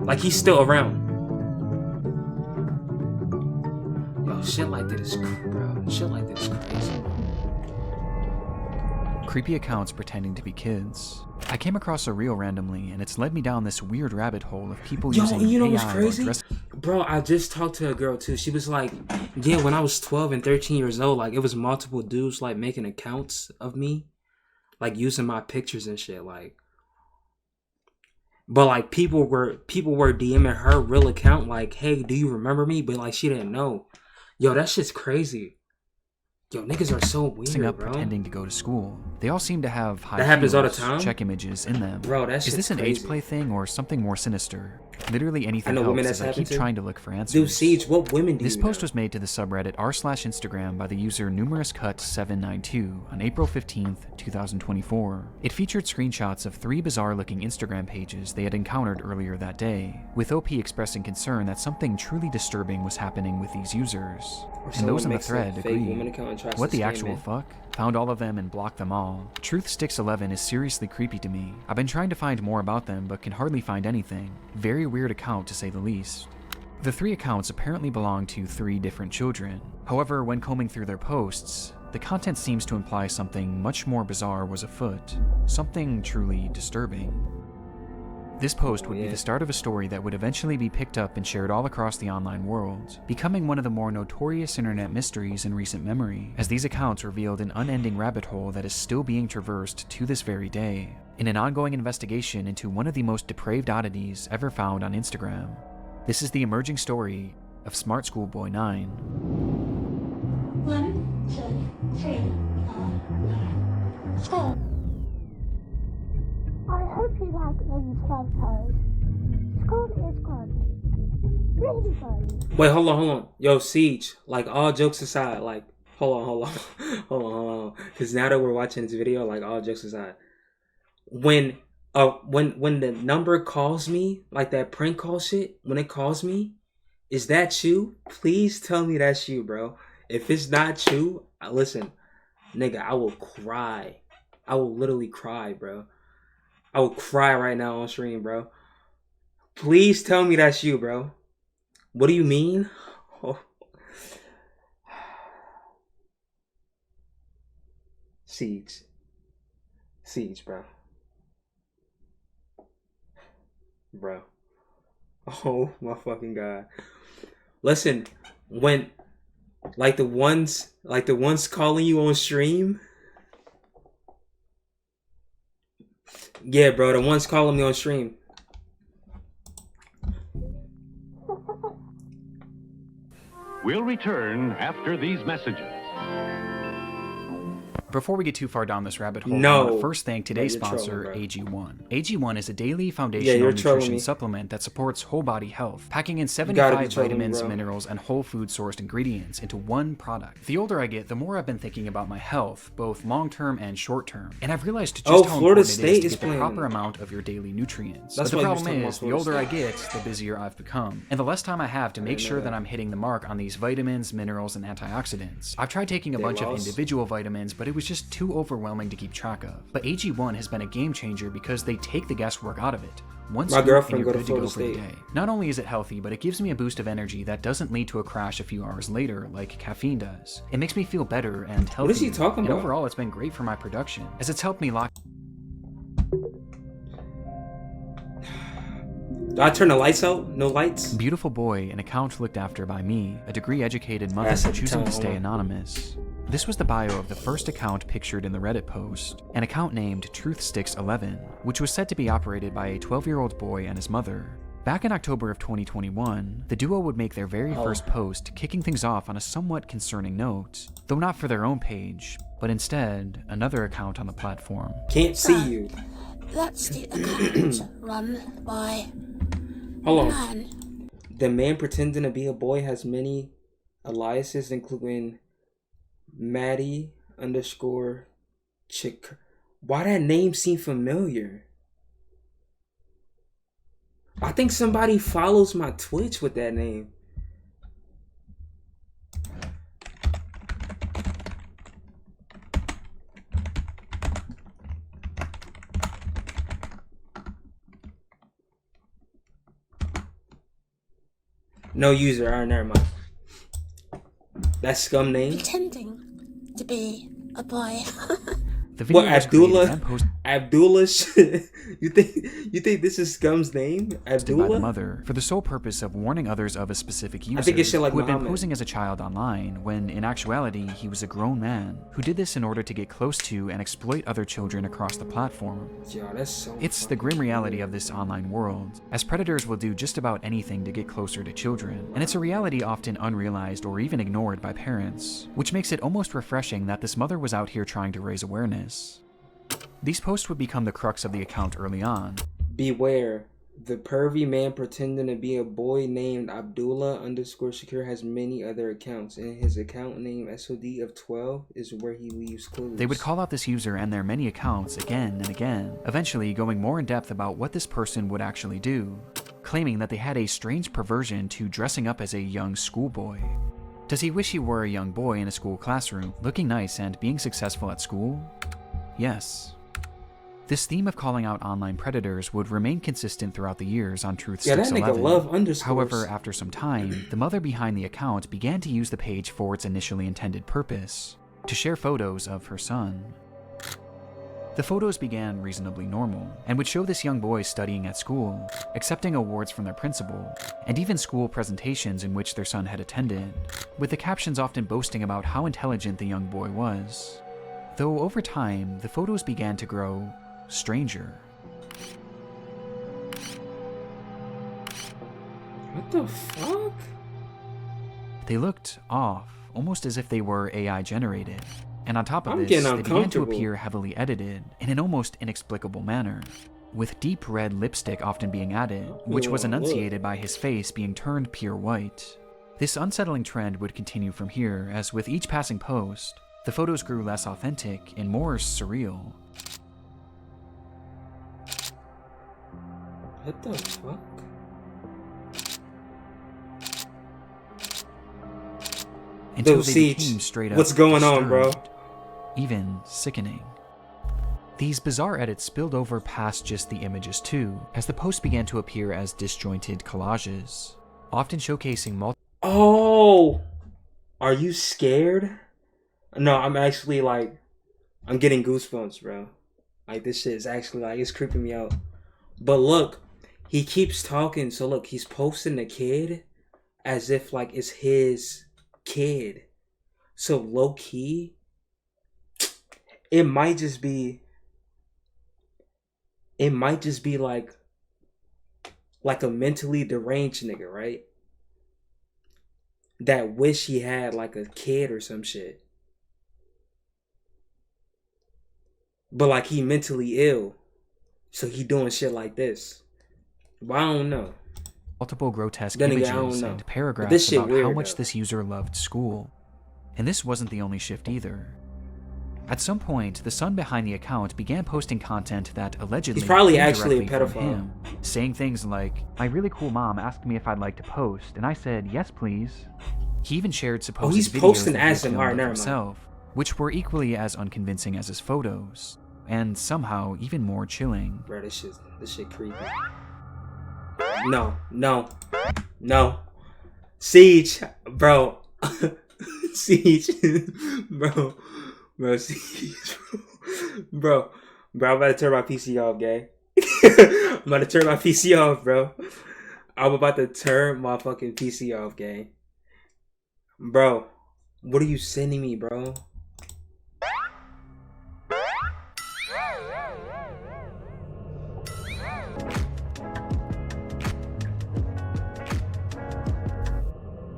Like he's still around. Yo, shit like that is bro. Shit like that is crazy. Creepy accounts pretending to be kids. I came across a reel randomly, and it's led me down this weird rabbit hole of people using you know what's AI crazy? Bro, I just talked to a girl too. She was like, yeah, when I was 12 and 13 years old, like it was multiple dudes like making accounts of me, like using my pictures and shit, like. But like people were DMing her real account, like, hey, do you remember me? But like she didn't know. Yo, that shit's crazy. Yo, niggas are so weird, up bro. Pretending to go to school. They all seem to have high that happens all the heels, time? check images in them. Bro, that shit's Is this an crazy. age play thing or something more sinister? Literally anything I know women helps that's as I keep happened to. trying to look for answers. Dude, Siege, what women do This you post know? was made to the subreddit r/Instagram by the user numerouscut792 on April 15th, 2024. It featured screenshots of 3 bizarre-looking Instagram pages they had encountered earlier that day, with OP expressing concern that something truly disturbing was happening with these users. And those on the thread agreed. What the actual fuck? Found all of them and blocked them all. Truthsticks11 is seriously creepy to me. I've been trying to find more about them but can hardly find anything. Very weird account to say the least. The 3 accounts apparently belong to 3 different children. However, when combing through their posts, the content seems to imply something much more bizarre was afoot. Something truly disturbing. This post would be the start of a story that would eventually be picked up and shared all across the online world, becoming one of the more notorious internet mysteries in recent memory, as these accounts revealed an unending rabbit hole that is still being traversed to this very day, in an ongoing investigation into one of the most depraved oddities ever found on Instagram. This is the emerging story of smartschoolboy9. 1, 2, 3, 4. I hope you like these photos. School is good. Really good. Wait, hold on. Yo, Siege, like all jokes aside, like, hold on. hold on. Because now that we're watching this video, like all jokes aside, when the number calls me, like that prank call shit, when it calls me, is that you? Please tell me that's you, bro. If it's not you, listen, nigga, I will cry. I will literally cry, bro. I will cry right now on stream, bro. Please tell me that's you, bro. What do you mean? Oh. Siege, bro. Bro. Oh my fucking god. Listen, when like the ones calling you on stream. Yeah, bro, the ones calling me on stream. We'll return after these messages. Before we get too far down this rabbit hole, No. I want to first thank today's You're sponsor, trolling, bro. AG1. AG1 is a daily Yeah, foundational you're trolling nutrition me. supplement that supports whole body health, packing in gotta 75 be trolling me, vitamins, bro. minerals, and whole food sourced ingredients into one product. The older I get, the more I've been thinking about my health, both long-term and short-term, and I've realized just how Florida important it State is to is get the playing. proper amount of your daily nutrients. That's But the why you was problem talking is, about the older Florida I get, the busier I've become, and the less time I have to make sure that I'm hitting the mark on these vitamins, minerals, and antioxidants. I've tried taking a bunch of individual vitamins, but it was just too overwhelming to keep track of. But AG1 has been a game changer because they take the guesswork out of it. One My scoop girlfriend and you're go to good to go Florida for the State. day. Not only is it healthy, but it gives me a boost of energy that doesn't lead to a crash a few hours later like caffeine does. It makes me feel better and healthier. What is he talking and about? overall, it's been great for my production, as it's helped me lock. Do I turn the lights out? No lights? Beautiful boy, an account looked after by me, a degree-educated mother That's at the choosing to time, stay hold on. anonymous. This was the bio of the first account pictured in the Reddit post, an account named Truthsticks11, which was said to be operated by a 12-year-old boy and his mother. Back in October of 2021, the duo would make their very first post, kicking things off on a somewhat concerning note, though not for their own page, but instead another account on the platform. Can't see you. That's the account run by Hold on. man. The man pretending to be a boy has many aliases, including Maddie _ chick. Why that name seem familiar? I think somebody follows my Twitch with that name. No user. Alright, never mind. That scum name. Pretending to be a boy. The video What, was created Abdullah? and posted Abdullah? You think this is Scum's name? by the Abdullah? mother for the sole purpose of warning others of a specific user I think it's shit like who had been Muhammad. posing as a child online when in actuality he was a grown man who did this in order to get close to and exploit other children across the platform. Yo, that's so. It's the grim reality of this online world, as predators will do just about anything to get closer to children, and it's a reality often unrealized or even ignored by parents, which makes it almost refreshing that this mother was out here trying to raise awareness. These posts would become the crux of the account early on. Beware. The pervy man pretending to be a boy named Abdullah _Shakir has many other accounts, and his account name SOD of 12 is where he leaves clues. They would call out this user and their many accounts again and again, eventually going more in depth about what this person would actually do, claiming that they had a strange perversion to dressing up as a young schoolboy. Does he wish he were a young boy in a school classroom, looking nice and being successful at school? Yes. This theme of calling out online predators would remain consistent throughout the years on Truth Yeah, that 611. nigga love underscores. However, after some time, the mother behind the account began to use the page for its initially intended purpose, to share photos of her son. The photos began reasonably normal, and would show this young boy studying at school, accepting awards from their principal, and even school presentations in which their son had attended, with the captions often boasting about how intelligent the young boy was. Though over time, the photos began to grow stranger. What the fuck? They looked off, almost as if they were AI generated. And on top of I'm this, getting they began to uncomfortable. appear heavily edited in an almost inexplicable manner, with deep red lipstick often being added, which was Ooh, look. enunciated by his face being turned pure white. This unsettling trend would continue from here, as with each passing post, the photos grew less authentic and more surreal. What the fuck? Until Dude, they Siege, became straight up what's going on, bro? disturbed, even sickening. These bizarre edits spilled over past just the images too, as the posts began to appear as disjointed collages, often showcasing multiple Oh, are you scared? No, I'm actually like, I'm getting goosebumps, bro. Like, this shit is actually like, it's creeping me out. But look, he keeps talking. So look, he's posting the kid as if like it's his kid. So low key, it might just be like a mentally deranged nigga, right? That wish he had like a kid or some shit. But like he mentally ill. So he doing shit like this. But I don't know. grotesque Then again, images I don't know. and But paragraphs this shit about how weird, much though. this user loved school. And this wasn't the only shift either. At some point, the son behind the account began posting content that allegedly He's probably came actually a directly from pedophile. him, saying things like, "My really cool mom asked me if I'd like to post, and I said, yes please." He even shared supposed he's videos posting that he as him. filmed Alright, of never mind. himself, which were equally as unconvincing as his photos, and somehow even more chilling. Bro, this shit creepy. No. Siege, bro. Siege. Bro, Siege. Bro, I'm about to turn my PC off, gang. I'm about to turn my PC off, bro. I'm about to turn my fucking PC off, gang. Bro, what are you sending me, bro?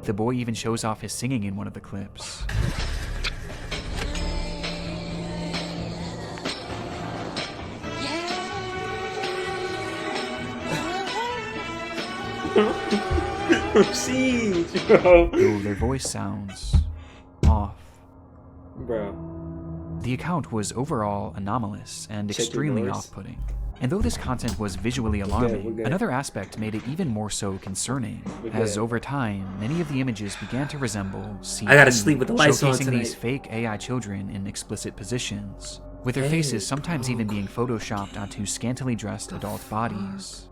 The boy even shows off his singing in one of the clips. Siege, bro. Though their voice sounds off. Bro. The account was overall anomalous and Check your extremely noise. off-putting. And though this content was visually alarming, we're good. another aspect made it even more so concerning, We're as good. over time, many of the images began to resemble I gotta sleep with the lights on showcasing tonight. these fake AI children in explicit positions, with their faces sometimes even being photoshopped onto scantily dressed adult bodies.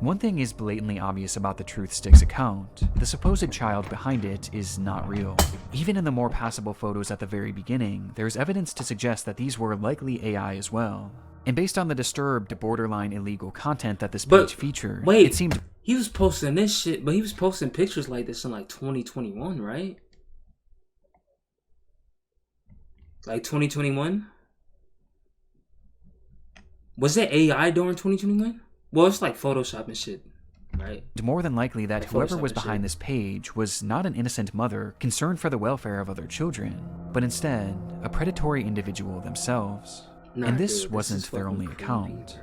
One thing is blatantly obvious about the Truth Sticks account. The supposed child behind it is not real. Even in the more passable photos at the very beginning, there's evidence to suggest that these were likely AI as well. And based on the disturbed, borderline illegal content that this page featured, wait, it seemed he was posting this shit, but he was posting pictures like this in like 2021, right? Like 2021? Was it AI during 2021? Well, it's like Photoshop and shit, right? more than likely that Like whoever Photoshop was and behind shit. this page was not an innocent mother concerned for the welfare of other children, but instead a predatory individual themselves. Nah, And this dude, wasn't is their fucking only creepy, account. bro.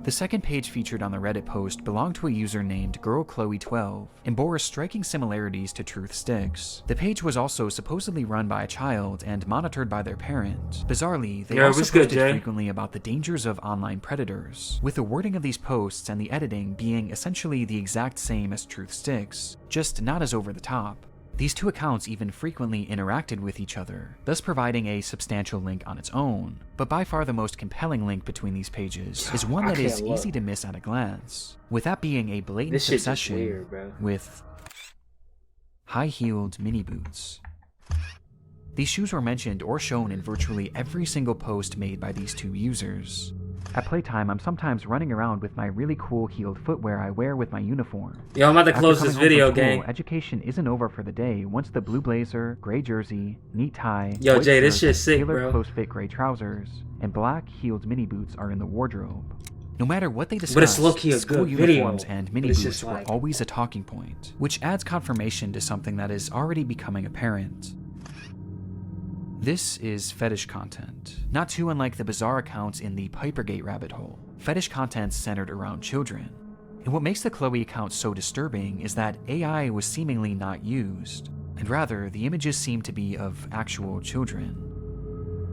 The second page featured on the Reddit post belonged to a user named GirlChloe12 and bore striking similarities to Truth Sticks. The page was also supposedly run by a child and monitored by their parent. Bizarrely, they also what's good, posted Jay? frequently about the dangers of online predators, with the wording of these posts and the editing being essentially the exact same as Truth Sticks, just not as over the top. These two accounts even frequently interacted with each other, thus providing a substantial link on its own. But by far the most compelling link between these pages is one that is easy to miss at a glance, with that being a blatant This shit just obsession weird, bro. with high-heeled mini boots. These shoes were mentioned or shown in virtually every single post made by these two users. At playtime, I'm sometimes running around with my really cool heeled footwear I wear with my uniform. Yo, I'm about to After close coming this home from video, school, gang. education isn't over for the day once the blue blazer, gray jersey, neat tie, Yo, white Jay, this shirt, shit's sick, tailored bro. close-fit gray trousers, and black heeled mini boots are in the wardrobe. No matter what they it's discussed, low-key a school good video, uniforms and mini but it's boots just were like- always a talking point, which adds confirmation to something that is already becoming apparent. This is fetish content, not too unlike the bizarre accounts in the Pipergate rabbit hole. Fetish content centered around children. And what makes the Chloe account so disturbing is that AI was seemingly not used, and rather the images seem to be of actual children.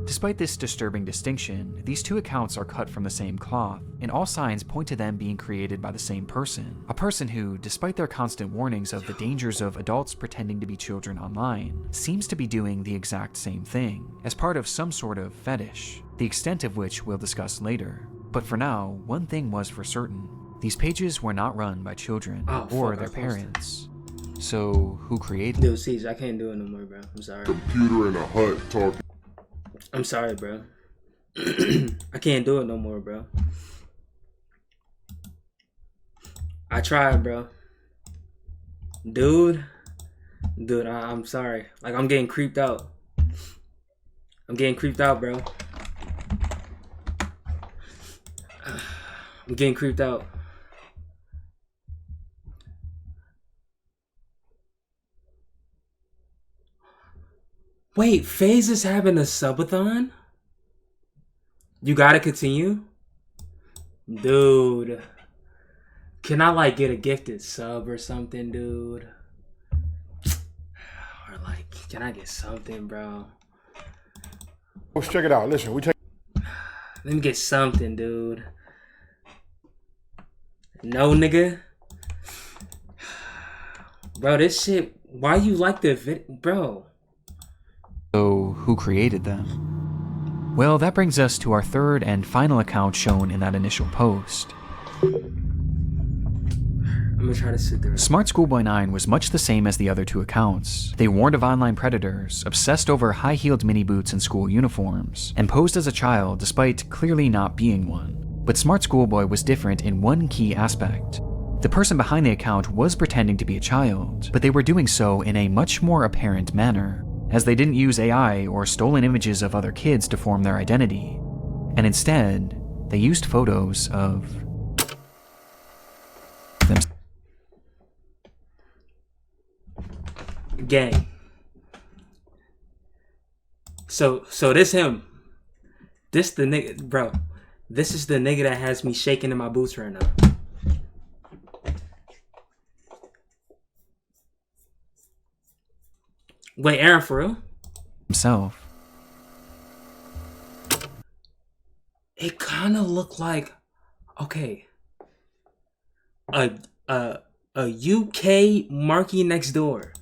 Despite this disturbing distinction, these two accounts are cut from the same cloth, and all signs point to them being created by the same person. A person who, despite their constant warnings of the dangers of adults pretending to be children online, seems to be doing the exact same thing, as part of some sort of fetish, the extent of which we'll discuss later. But for now, one thing was for certain. These pages were not run by children or their parents. So, who created them? Dude, Siege, I can't do it no more, bro. I'm sorry. Computer in a hut talking. I'm sorry, bro. I can't do it no more, bro. I tried, bro. Dude, I'm sorry. Like, I'm getting creeped out. I'm getting creeped out, bro. I'm getting creeped out. Wait, FaZe is having a subathon? You gotta continue? Dude. Can I, like, get a gifted sub or something, dude? Or, like, can I get something, bro? Let's check it out. Listen, we take. Let me get something, dude. No, nigga. Bro, this shit... Why you like the video? Bro. So, who created them? Well, that brings us to our third and final account shown in that initial post. I'm gonna try to sit there. smartschoolboy9 was much the same as the other two accounts. They warned of online predators, obsessed over high-heeled mini boots and school uniforms, and posed as a child despite clearly not being one. But Smart Schoolboy was different in one key aspect. The person behind the account was pretending to be a child, but they were doing so in a much more apparent manner, as they didn't use AI or stolen images of other kids to form their identity, and instead, they used photos of themselves. Gang. So this him. This the nigga, bro. This is the nigga that has me shaking in my boots right now. Wait, Aaron, for real? Himself. It kind of looked like, okay, a UK Marky Next Door.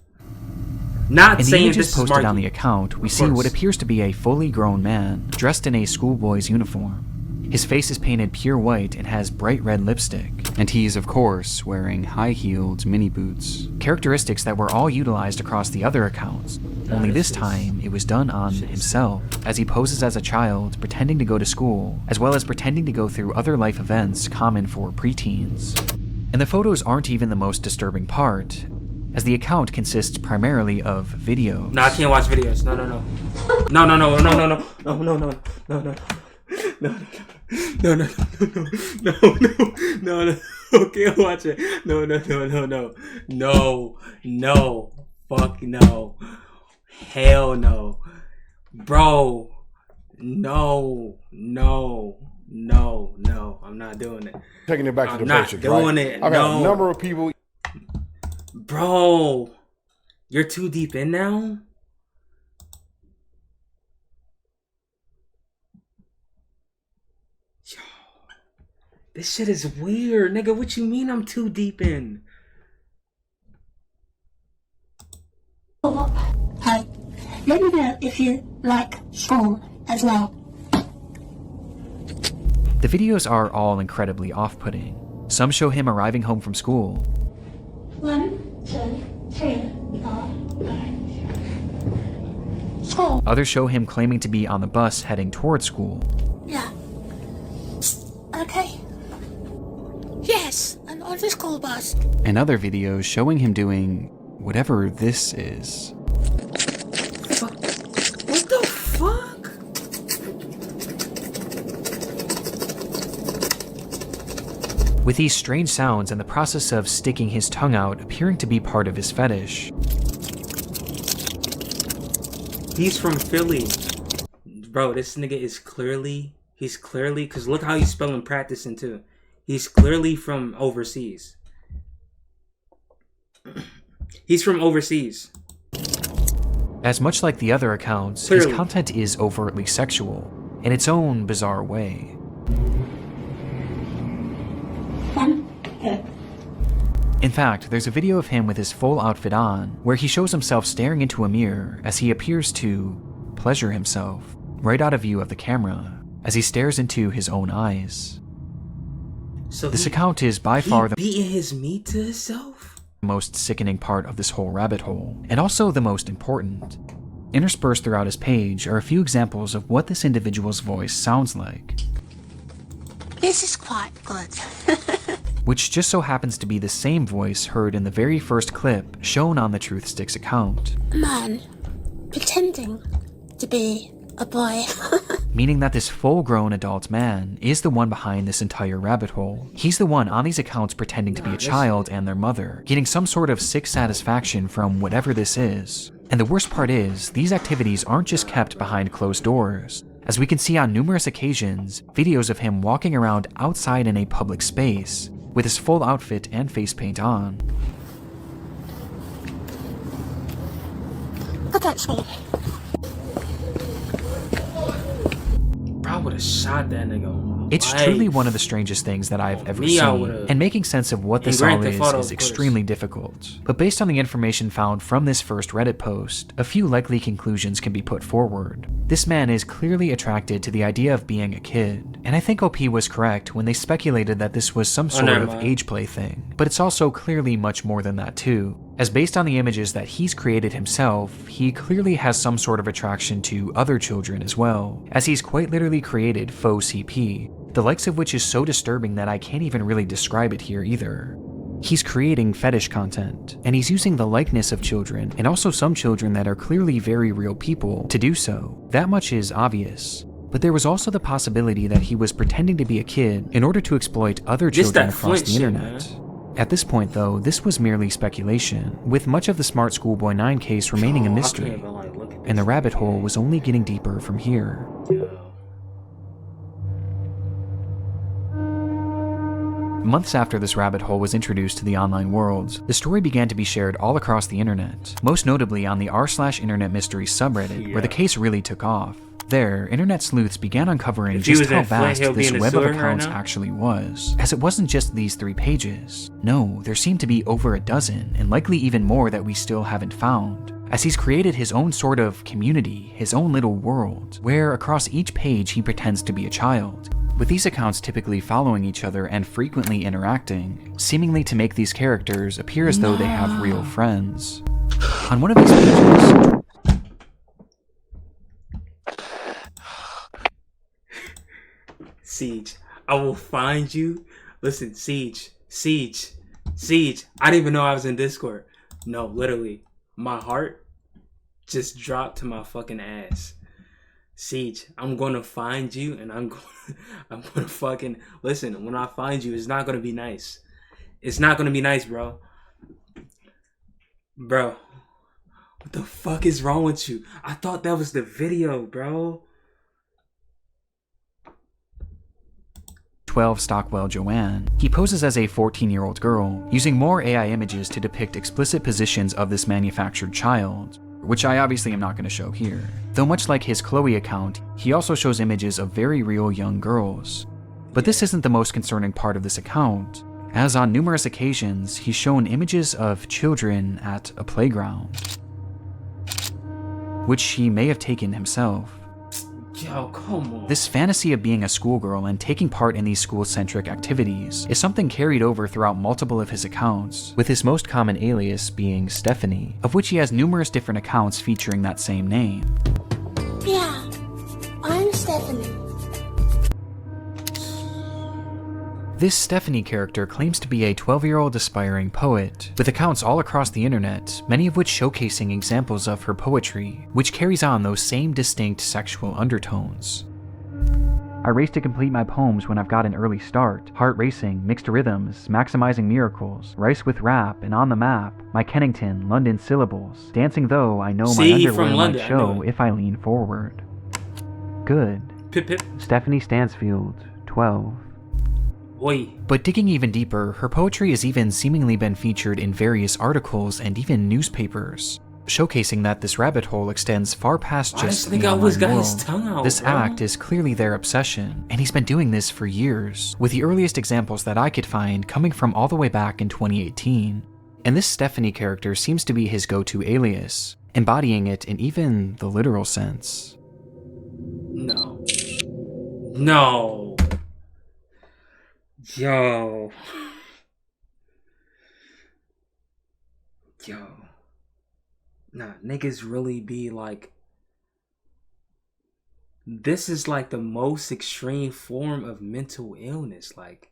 Not In the saying images this is posted Marky. on the account, we Of see what course. appears to be a fully grown man, dressed in a schoolboy's uniform. His face is painted pure white and has bright red lipstick, and he is of course wearing high-heeled mini boots. Characteristics that were all utilized across the other accounts, only this time it was done on himself, as he poses as a child pretending to go to school, as well as pretending to go through other life events common for preteens. And the photos aren't even the most disturbing part, as the account consists primarily of video. No, I can't watch videos. No. Can't watch it. No. Fuck no. Hell no. Bro. No. I'm not doing it. Taking it back to the basics, right? I'm not doing it. I've had a number of people. Bro, you're too deep in now? Yo, this shit is weird, nigga. What you mean I'm too deep in? Hey, let me know if you like school as well. The videos are all incredibly off-putting. Some show him arriving home from school. 1, 2, 3, 4, 5. School. Others show him claiming to be on the bus heading toward school. Yeah. Okay. Yes, I'm on the school bus. And other videos showing him doing whatever this is. What the fuck? With these strange sounds and the process of sticking his tongue out appearing to be part of his fetish. He's from Philly. Bro, this nigga is clearly, because look how he's spelling practicing too. He's clearly from overseas. He's from overseas. As much like the other accounts, Clearly. his content is overtly sexual, in its own bizarre way. 1, 2. In fact, there's a video of him with his full outfit on, where he shows himself staring into a mirror as he appears to pleasure himself, right out of view of the camera, as he stares into his own eyes. So This account is by far the beating his meat to himself? most sickening part of this whole rabbit hole, and also the most important. Interspersed throughout his page are a few examples of what this individual's voice sounds like, This is quite good. which just so happens to be the same voice heard in the very first clip shown on the Truth Sticks account, A man pretending to be a boy. meaning that this full-grown adult man is the one behind this entire rabbit hole. He's the one on these accounts pretending to be a child and their mother, getting some sort of sick satisfaction from whatever this is. And the worst part is, these activities aren't just kept behind closed doors. As we can see on numerous occasions, videos of him walking around outside in a public space, with his full outfit and face paint on. Look at me. Bro, I would have shot that nigga on my It's life. truly one of the strangest things that I've ever Me, I seen, would've- and making sense of what this And all Grand Theft Auto, is of course. extremely difficult. But based on the information found from this first Reddit post, a few likely conclusions can be put forward. This man is clearly attracted to the idea of being a kid, and I think OP was correct when they speculated that this was some sort never of mind. age play thing. But it's also clearly much more than that too, as based on the images that he's created himself, he clearly has some sort of attraction to other children as well, as he's quite literally created faux CP, the likes of which is so disturbing that I can't even really describe it here either. He's creating fetish content, and he's using the likeness of children, and also some children that are clearly very real people, to do so. That much is obvious. But there was also the possibility that he was pretending to be a kid in order to exploit other This children that across Flint the shit, internet. At this point though, this was merely speculation, with much of the smartschoolboy9 case remaining a Oh, I mystery, can't even, like, look at and the this. rabbit hole was only getting deeper from here. Yo. Months after this rabbit hole was introduced to the online world, the story began to be shared all across the internet, most notably on the r/internet mysteries subreddit, where the case really took off. There, internet sleuths began uncovering If he just was how in Flint, vast he'll be this in the web of sewer right accounts now. actually was, as it wasn't just these 3 pages. No, there seemed to be over a dozen, and likely even more that we still haven't found, as he's created his own sort of community, his own little world, where across each page he pretends to be a child, with these accounts typically following each other and frequently interacting, seemingly to make these characters appear as though they have real friends. On one of these pages... Siege, I will find you. Listen, Siege. I didn't even know I was in Discord. No, literally, my heart just dropped to my fucking ass. Siege, I'm gonna find you, and I'm gonna fucking listen. When I find you, it's not gonna be nice. It's not gonna be nice, bro. Bro, what the fuck is wrong with you? I thought that was the video, bro. 12 Stockwell Joanne. He poses as a 14-year-old girl, using more AI images to depict explicit positions of this manufactured child, which I obviously am not going to show here. Though much like his Chloe account, he also shows images of very real young girls. But this isn't the most concerning part of this account, as on numerous occasions he's shown images of children at a playground, which he may have taken himself. Yo, come on. This fantasy of being a schoolgirl and taking part in these school-centric activities is something carried over throughout multiple of his accounts, with his most common alias being Stephanie, of which he has numerous different accounts featuring that same name. Yeah, I'm Stephanie. This Stephanie character claims to be a 12-year-old aspiring poet, with accounts all across the internet, many of which showcasing examples of her poetry, which carries on those same distinct sexual undertones. I race to complete my poems when I've got an early start, heart racing, mixed rhythms, maximizing miracles, rice with rap, and on the map, my Kennington, London syllables, dancing though I know my underwear might show if I lean forward. Good. Pip pip. Stephanie Stansfield, 12. Oi. But digging even deeper, her poetry has even seemingly been featured in various articles and even newspapers, showcasing that this rabbit hole extends far past just the online world. This act is clearly their obsession, and he's been doing this for years, with the earliest examples that I could find coming from all the way back in 2018. And this Stephanie character seems to be his go-to alias, embodying it in even the literal sense. No. No. Yo. Nah, niggas really be like... This is like the most extreme form of mental illness. Like...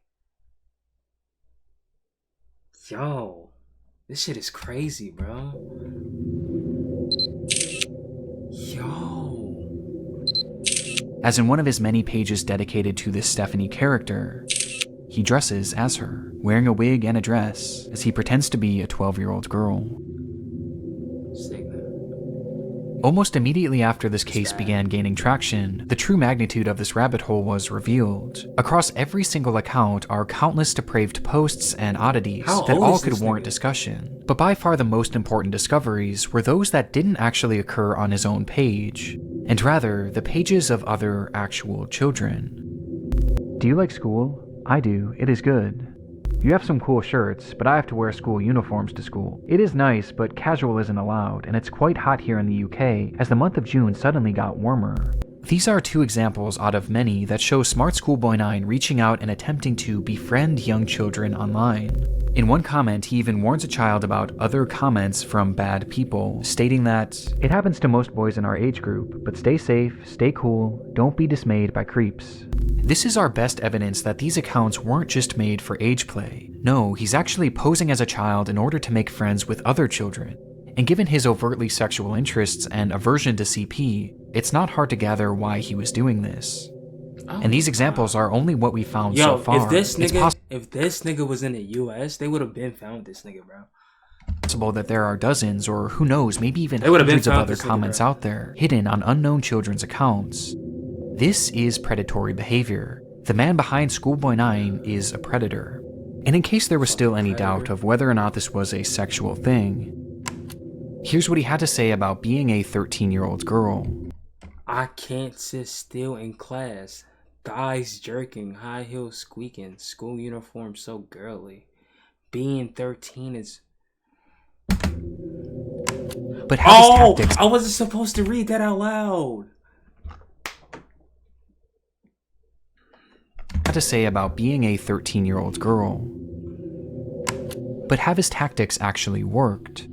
Yo. This shit is crazy, bro. Yo. As in one of his many pages dedicated to this Stephanie character, he dresses as her, wearing a wig and a dress, as he pretends to be a 12-year-old girl. Almost immediately after this case began gaining traction, the true magnitude of this rabbit hole was revealed. Across every single account are countless depraved posts and oddities that all could warrant discussion. But by far the most important discoveries were those that didn't actually occur on his own page, and rather the pages of other actual children. Do you like school? I do. It is good. You have some cool shirts, but I have to wear school uniforms to school. It is nice, but casual isn't allowed, and it's quite hot here in the UK, as the month of June suddenly got warmer. These are two examples out of many that show smartschoolboy9 reaching out and attempting to befriend young children online. In one comment, he even warns a child about other comments from bad people, stating that, "It happens to most boys in our age group, but stay safe, stay cool, don't be dismayed by creeps." This is our best evidence that these accounts weren't just made for age play. No, he's actually posing as a child in order to make friends with other children. And given his overtly sexual interests and aversion to CP, it's not hard to gather why he was doing this. And these examples are only what we found so far. If this nigga was in the US, they would have been found this nigga, bro. Possible that there are dozens, or who knows, maybe even hundreds of other comments out there, hidden on unknown children's accounts. This is predatory behavior. The man behind Schoolboy9 is a predator. And in case there was still any doubt of whether or not this was a sexual thing, here's what he had to say about being a 13-year-old girl. I can't sit still in class. Thighs jerking, high heels squeaking, school uniform so girly. Being 13 is... But how his tactics... I wasn't supposed to read that out loud. to say about being a 13-year-old girl. But have his tactics actually worked?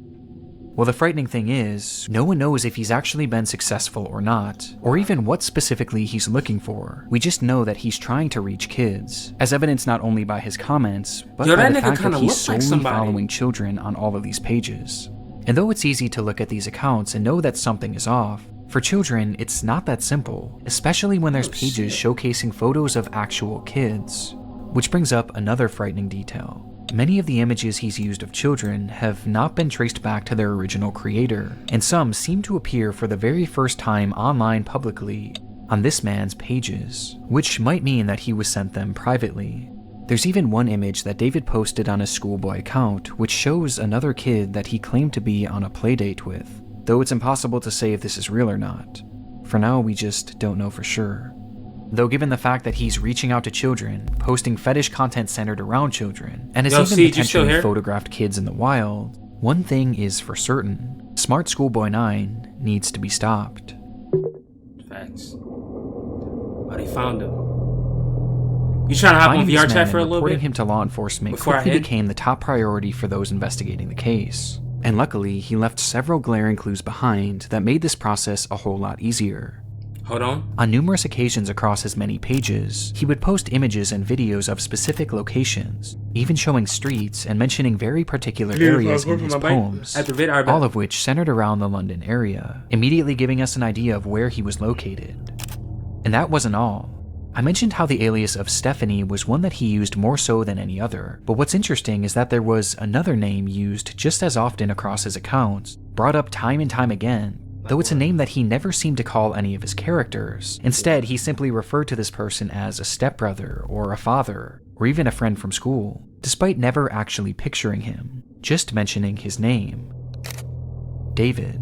Well, the frightening thing is, no one knows if he's actually been successful or not, or even what specifically he's looking for. We just know that he's trying to reach kids, as evidenced not only by his comments, but by the fact that he's solely following children on all of these pages. And though it's easy to look at these accounts and know that something is off, for children, it's not that simple, especially when there's pages showcasing photos of actual kids. Which brings up another frightening detail. Many of the images he's used of children have not been traced back to their original creator, and some seem to appear for the very first time online publicly on this man's pages, which might mean that he was sent them privately. There's even one image that David posted on his schoolboy account, which shows another kid that he claimed to be on a playdate with, though it's impossible to say if this is real or not. For now, we just don't know for sure. Though given the fact that he's reaching out to children, posting fetish content centered around children, and has even potentially photographed kids in the wild, one thing is for certain: smartschoolboy9 needs to be stopped. Facts. Oh, they found him. You trying to hop on VR chat for a little bit? Reporting him to law enforcement quickly became the top priority for those investigating the case. And luckily, he left several glaring clues behind that made this process a whole lot easier. Hold on. On numerous occasions across his many pages, he would post images and videos of specific locations, even showing streets and mentioning very particular areas in his poems, all of which centered around the London area, immediately giving us an idea of where he was located. And that wasn't all. I mentioned how the alias of Stephanie was one that he used more so than any other, but what's interesting is that there was another name used just as often across his accounts, brought up time and time again, though it's a name that he never seemed to call any of his characters. Instead, he simply referred to this person as a stepbrother, or a father, or even a friend from school, despite never actually picturing him, just mentioning his name: David.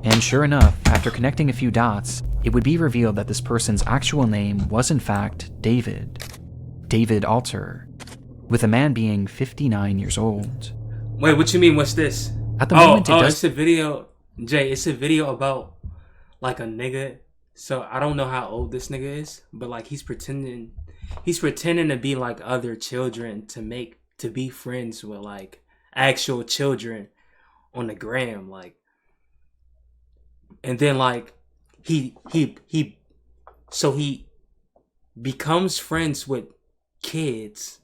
And sure enough, after connecting a few dots, it would be revealed that this person's actual name was in fact David Alter, with the man being 59 years old. Wait, what you mean, what's this? At the moment, it's a video... Jay, it's a video about like a nigga. So I don't know how old this nigga is, but like he's pretending to be like other children to be friends with like actual children on the gram, like. And then like he becomes friends with kids.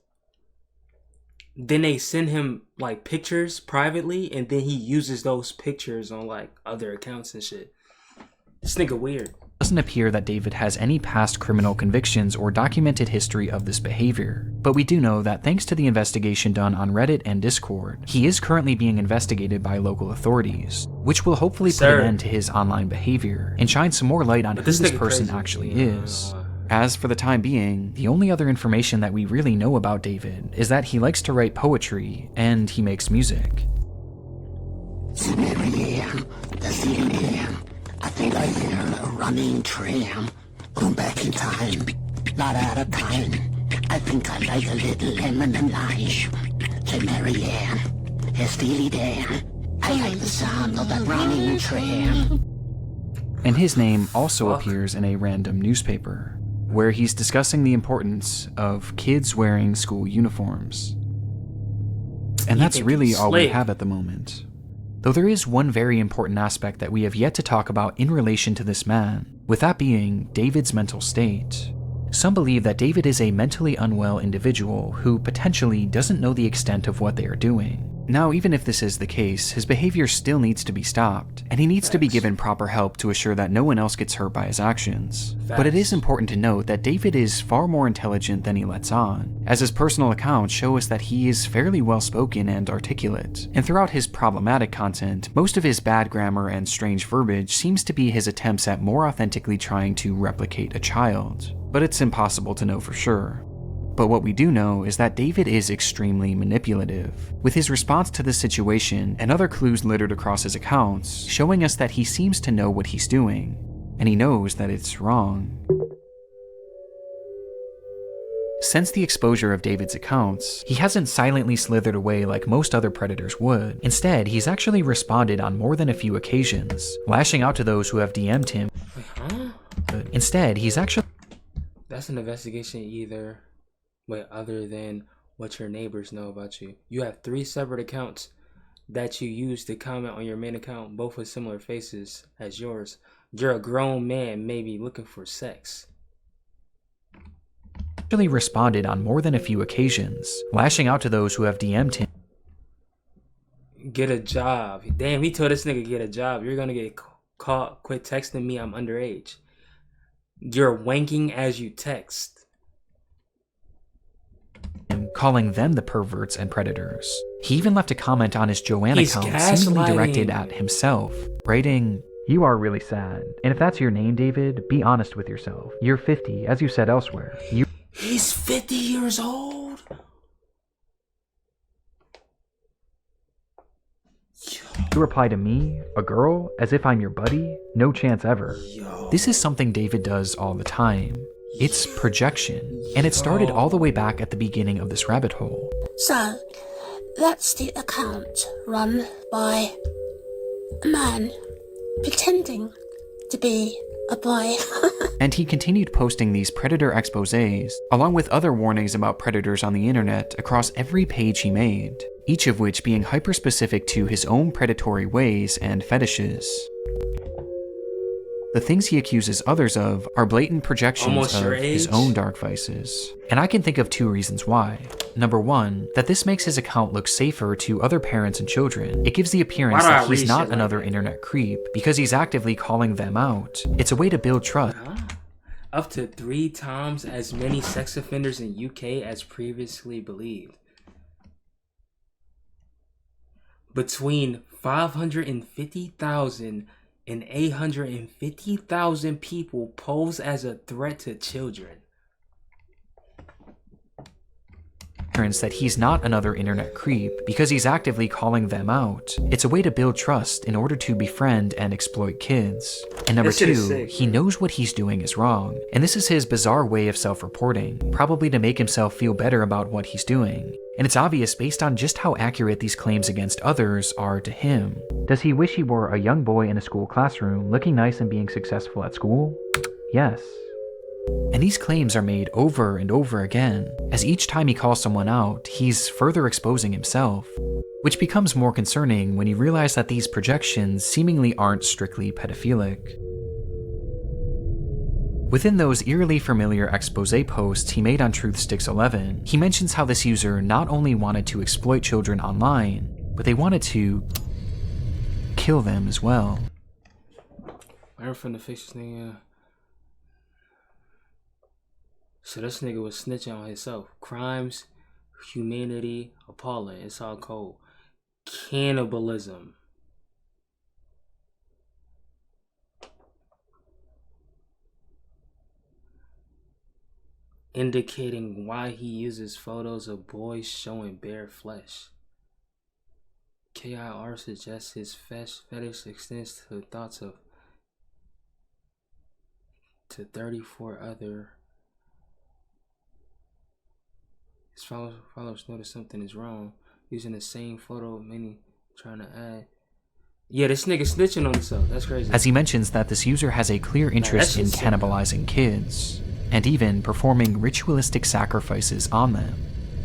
Then they send him like pictures privately, and then he uses those pictures on like other accounts and shit. This nigga weird. It doesn't appear that David has any past criminal convictions or documented history of this behavior, but we do know that thanks to the investigation done on Reddit and Discord, he is currently being investigated by local authorities, which will hopefully put an end to his online behavior and shine some more light on who this person actually is. As for the time being, the only other information that we really know about David is that he likes to write poetry and he makes music. I think I hear a running tram going back in time, not out of time. I think I like a little lemon and lime. Say Mary Ann, hey Steely Dan, I like the sound of that running tram. And his name also appears in a random newspaper, where he's discussing the importance of kids wearing school uniforms. And that's really all we have at the moment. Though there is one very important aspect that we have yet to talk about in relation to this man, with that being David's mental state. Some believe that David is a mentally unwell individual who potentially doesn't know the extent of what they are doing. Now, even if this is the case, his behavior still needs to be stopped, and he needs to be given proper help to assure that no one else gets hurt by his actions. But it is important to note that David is far more intelligent than he lets on, as his personal accounts show us that he is fairly well-spoken and articulate, and throughout his problematic content, most of his bad grammar and strange verbiage seems to be his attempts at more authentically trying to replicate a child. But it's impossible to know for sure. But what we do know is that David is extremely manipulative, with his response to the situation and other clues littered across his accounts showing us that he seems to know what he's doing, and he knows that it's wrong. Since the exposure of David's accounts, he hasn't silently slithered away like most other predators would. Instead, he's actually responded on more than a few occasions, lashing out to those who have DM'd him. Instead, he's actually... That's an investigation either Wait, other than what your neighbors know about you. You have 3 separate accounts that you use to comment on your main account, both with similar faces as yours. You're a grown man, maybe looking for sex. Actually responded on more than a few occasions, lashing out to those who have DM'd him. Get a job. Damn, he told this nigga get a job. You're gonna get caught. Quit texting me. I'm underage. You're wanking as you text. Calling them the perverts and predators. He even left a comment on his Joanne account seemingly directed at himself, writing, "You are really sad. And if that's your name, David, be honest with yourself. You're 50, as you said elsewhere. He's 50 years old? You reply to me, a girl, as if I'm your buddy? No chance ever." This is something David does all the time. It's projection, and it started all the way back at the beginning of this rabbit hole. So, that's the account run by a man pretending to be a boy. And he continued posting these predator exposés, along with other warnings about predators on the internet across every page he made, each of which being hyper-specific to his own predatory ways and fetishes. The things he accuses others of are blatant projections of his own dark vices. And I can think of 2 reasons why. Number 1, that this makes his account look safer to other parents and children. It gives the appearance that he's not another internet creep, because he's actively calling them out. It's a way to build trust. Up to 3 times as many sex offenders in UK as previously believed. Between 550,000 and 850,000 people pose as a threat to children. That he's not another internet creep because he's actively calling them out. It's a way to build trust in order to befriend and exploit kids. And number 2, he knows what he's doing is wrong, and this is his bizarre way of self-reporting, probably to make himself feel better about what he's doing. And it's obvious based on just how accurate these claims against others are to him. Does he wish he were a young boy in a school classroom, looking nice and being successful at school? Yes. And these claims are made over and over again, as each time he calls someone out, he's further exposing himself, which becomes more concerning when you realize that these projections seemingly aren't strictly pedophilic. Within those eerily familiar expose posts he made on Truthsticks11, he mentions how this user not only wanted to exploit children online, but they wanted to kill them as well. I'm from the fix this nigga. So this nigga was snitching on himself. Crimes, humanity, appalling. It's all cold. Cannibalism. Indicating why he uses photos of boys showing bare flesh. KIR suggests his fetish extends to thoughts of to 34 other. His followers notice something is wrong. Using the same photo, many trying to add. Yeah, this nigga snitching on himself. That's crazy. As he mentions that this user has a clear interest in cannibalizing kids, and even performing ritualistic sacrifices on them.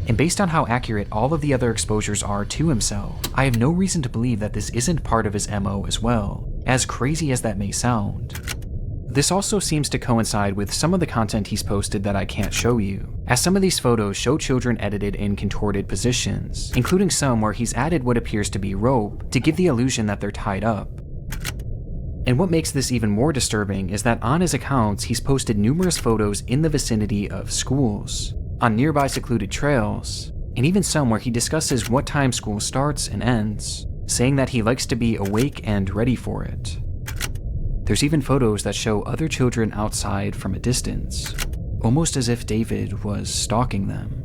And based on how accurate all of the other exposures are to himself, I have no reason to believe that this isn't part of his MO as well, as crazy as that may sound. This also seems to coincide with some of the content he's posted that I can't show you, as some of these photos show children edited in contorted positions, including some where he's added what appears to be rope to give the illusion that they're tied up. And what makes this even more disturbing is that on his accounts he's posted numerous photos in the vicinity of schools, on nearby secluded trails, and even some where he discusses what time school starts and ends, saying that he likes to be awake and ready for it. There's even photos that show other children outside from a distance, almost as if David was stalking them.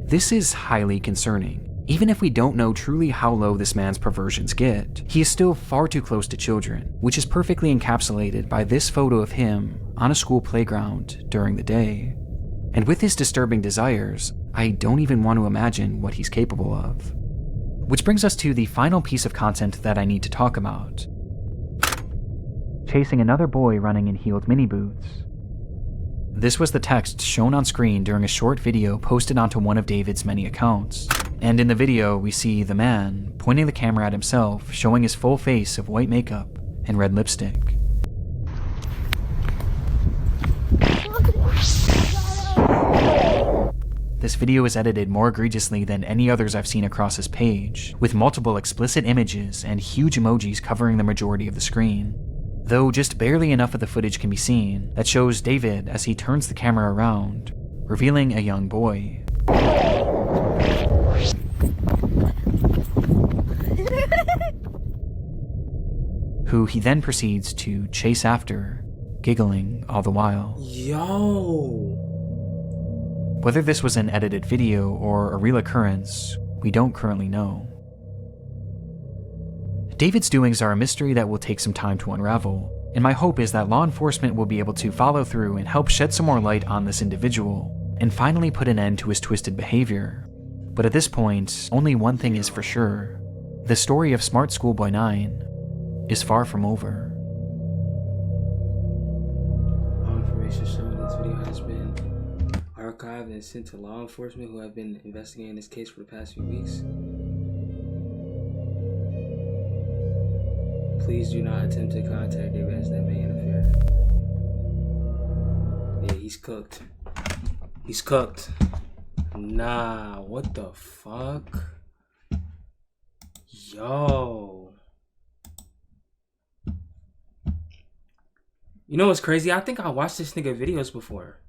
This is highly concerning. Even if we don't know truly how low this man's perversions get, he is still far too close to children, which is perfectly encapsulated by this photo of him on a school playground during the day. And with his disturbing desires, I don't even want to imagine what he's capable of. Which brings us to the final piece of content that I need to talk about. Chasing another boy running in heeled mini boots. This was the text shown on screen during a short video posted onto one of David's many accounts. And in the video, we see the man pointing the camera at himself, showing his full face of white makeup and red lipstick. This video is edited more egregiously than any others I've seen across his page, with multiple explicit images and huge emojis covering the majority of the screen. Though just barely enough of the footage can be seen that shows David as he turns the camera around, revealing a young boy. Who he then proceeds to chase after, giggling all the while. Yo! Whether this was an edited video or a real occurrence, we don't currently know. David's doings are a mystery that will take some time to unravel, and my hope is that law enforcement will be able to follow through and help shed some more light on this individual, and finally put an end to his twisted behavior. But at this point, only one thing is for sure. The story of Smart Schoolboy 9 is far from over. All information shown in this video has been archived and sent to law enforcement who have been investigating this case for the past few weeks. Please do not attempt to contact David as that may interfere. Yeah, he's cooked. He's cooked. Nah, what the fuck? Yo. You know what's crazy? I think I watched this nigga videos before.